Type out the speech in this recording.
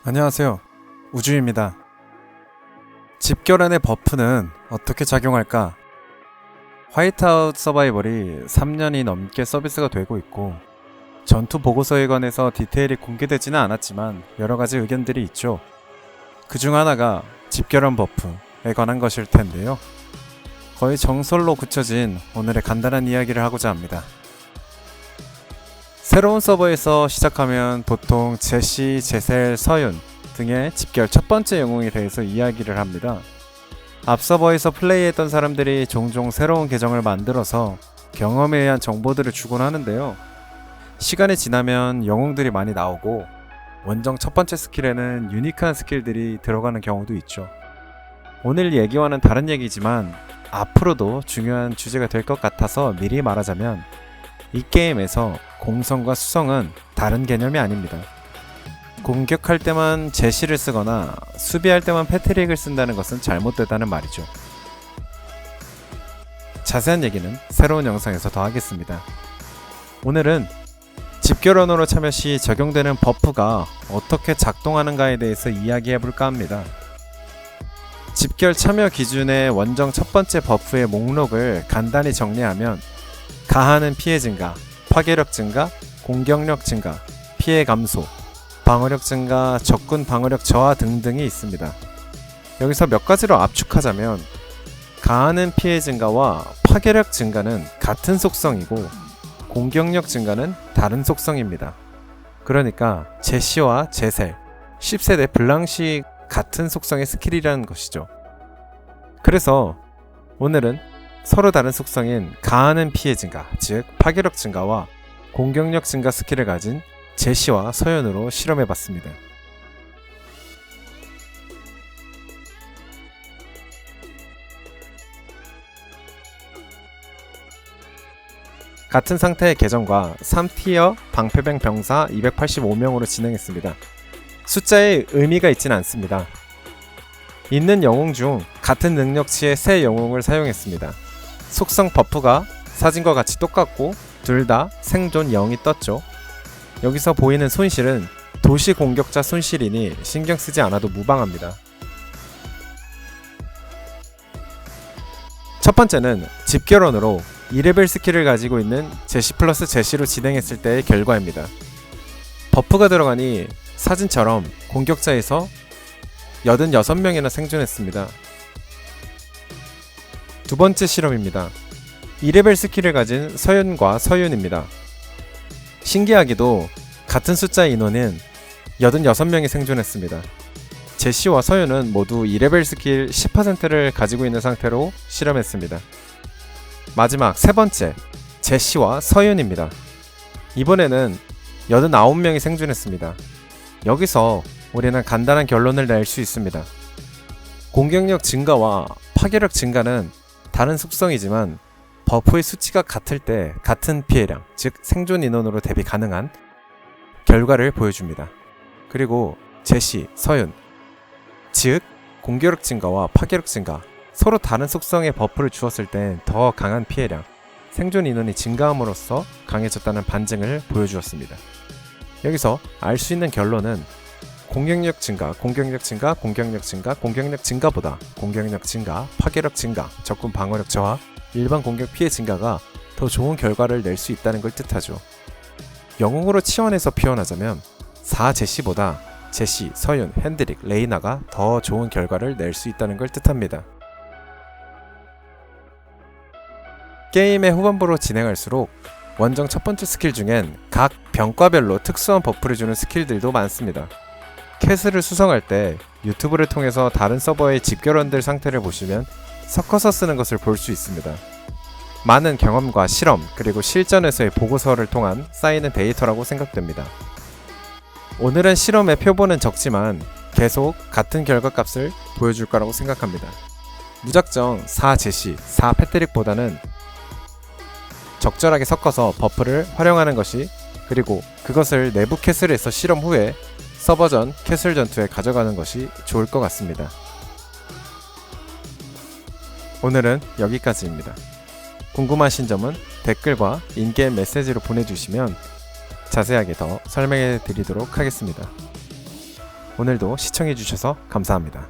안녕하세요. 우주입니다. 집결안의 버프는 어떻게 작용할까? 화이트아웃 서바이벌이 3년이 넘게 서비스가 되고 있고 전투 보고서에 관해서 디테일이 공개되지는 않았지만 여러가지 의견들이 있죠. 그 중 하나가 집결안 버프에 관한 것일 텐데요. 거의 정설로 굳혀진 오늘의 간단한 이야기를 하고자 합니다. 새로운 서버에서 시작하면 보통 제시, 제셀, 서윤 등의 집결 첫 번째 영웅에 대해서 이야기를 합니다. 앞 서버에서 플레이했던 사람들이 종종 새로운 계정을 만들어서 경험에 의한 정보들을 주곤 하는데요. 시간이 지나면 영웅들이 많이 나오고 원정 첫 번째 스킬에는 유니크한 스킬들이 들어가는 경우도 있죠. 오늘 얘기와는 다른 얘기지만 앞으로도 중요한 주제가 될 것 같아서 미리 말하자면 이 게임에서 공성과 수성은 다른 개념이 아닙니다. 공격할 때만 제시를 쓰거나 수비할 때만 패트릭을 쓴다는 것은 잘못됐다는 말이죠. 자세한 얘기는 새로운 영상에서 더 하겠습니다. 오늘은 집결원으로 참여 시 적용되는 버프가 어떻게 작동하는가에 대해서 이야기해볼까 합니다. 집결 참여 기준의 원정 첫 번째 버프의 목록을 간단히 정리하면 가하는 피해 증가, 파괴력 증가, 공격력 증가, 피해 감소, 방어력 증가, 적군 방어력 저하 등등이 있습니다. 여기서 몇 가지로 압축하자면 가하는 피해 증가와 파괴력 증가는 같은 속성이고 공격력 증가는 다른 속성입니다. 그러니까 제시와 제셀, 10세대 블랑시 같은 속성의 스킬이라는 것이죠. 그래서 오늘은 서로 다른 속성인 가하는 피해 증가, 즉 파괴력 증가와 공격력 증가 스킬을 가진 제시와 서연으로 실험해봤습니다. 같은 상태의 계정과 3티어 방패병 병사 285명으로 진행했습니다. 숫자에 의미가 있지는 않습니다. 있는 영웅 중 같은 능력치의 새 영웅을 사용했습니다. 속성 버프가 사진과 같이 똑같고 둘 다 생존 0이 떴죠. 여기서 보이는 손실은 도시 공격자 손실이니 신경 쓰지 않아도 무방합니다. 첫 번째는 집결원으로 2레벨 스킬을 가지고 있는 제시 플러스 제시로 진행했을 때의 결과입니다. 버프가 들어가니 사진처럼 공격자에서 86명이나 생존했습니다. 두 번째 실험입니다. 2레벨 스킬을 가진 서윤과 서윤입니다. 신기하게도 같은 숫자의 인원은 86명이 생존했습니다. 제시와 서윤은 모두 2레벨 스킬 10%를 가지고 있는 상태로 실험했습니다. 마지막 세 번째, 제시와 서윤입니다. 이번에는 89명이 생존했습니다. 여기서 우리는 간단한 결론을 낼 수 있습니다. 공격력 증가와 파괴력 증가는 다른 속성이지만 버프의 수치가 같을 때 같은 피해량, 즉 생존 인원으로 대비 가능한 결과를 보여줍니다. 그리고 제시, 서윤, 즉 공격력 증가와 파괴력 증가, 서로 다른 속성의 버프를 주었을 땐 더 강한 피해량, 생존 인원이 증가함으로써 강해졌다는 반증을 보여주었습니다. 여기서 알 수 있는 결론은 공격력 증가, 공격력 증가, 공격력 증가, 공격력 증가보다 공격력 증가, 파괴력 증가, 적군 방어력 저하, 일반 공격 피해 증가가 더 좋은 결과를 낼 수 있다는 걸 뜻하죠. 영웅으로 치환해서 표현하자면 4제시보다 제시, 서윤, 핸드릭, 레이나가 더 좋은 결과를 낼 수 있다는 걸 뜻합니다. 게임의 후반부로 진행할수록 원정 첫 번째 스킬 중엔 각 병과별로 특수한 버프를 주는 스킬들도 많습니다. 캐슬을 수성할 때 유튜브를 통해서 다른 서버의 집결원들 상태를 보시면 섞어서 쓰는 것을 볼 수 있습니다. 많은 경험과 실험 그리고 실전에서의 보고서를 통한 쌓이는 데이터라고 생각됩니다. 오늘은 실험의 표본은 적지만 계속 같은 결과값을 보여줄 거라고 생각합니다. 무작정 4 제시, 4 패트릭보다는 적절하게 섞어서 버프를 활용하는 것이, 그리고 그것을 내부 캐슬에서 실험 후에 서버전 캐슬 전투에 가져가는 것이 좋을 것 같습니다. 오늘은 여기까지입니다. 궁금하신 점은 댓글과 인게임 메시지로 보내주시면 자세하게 더 설명해 드리도록 하겠습니다. 오늘도 시청해주셔서 감사합니다.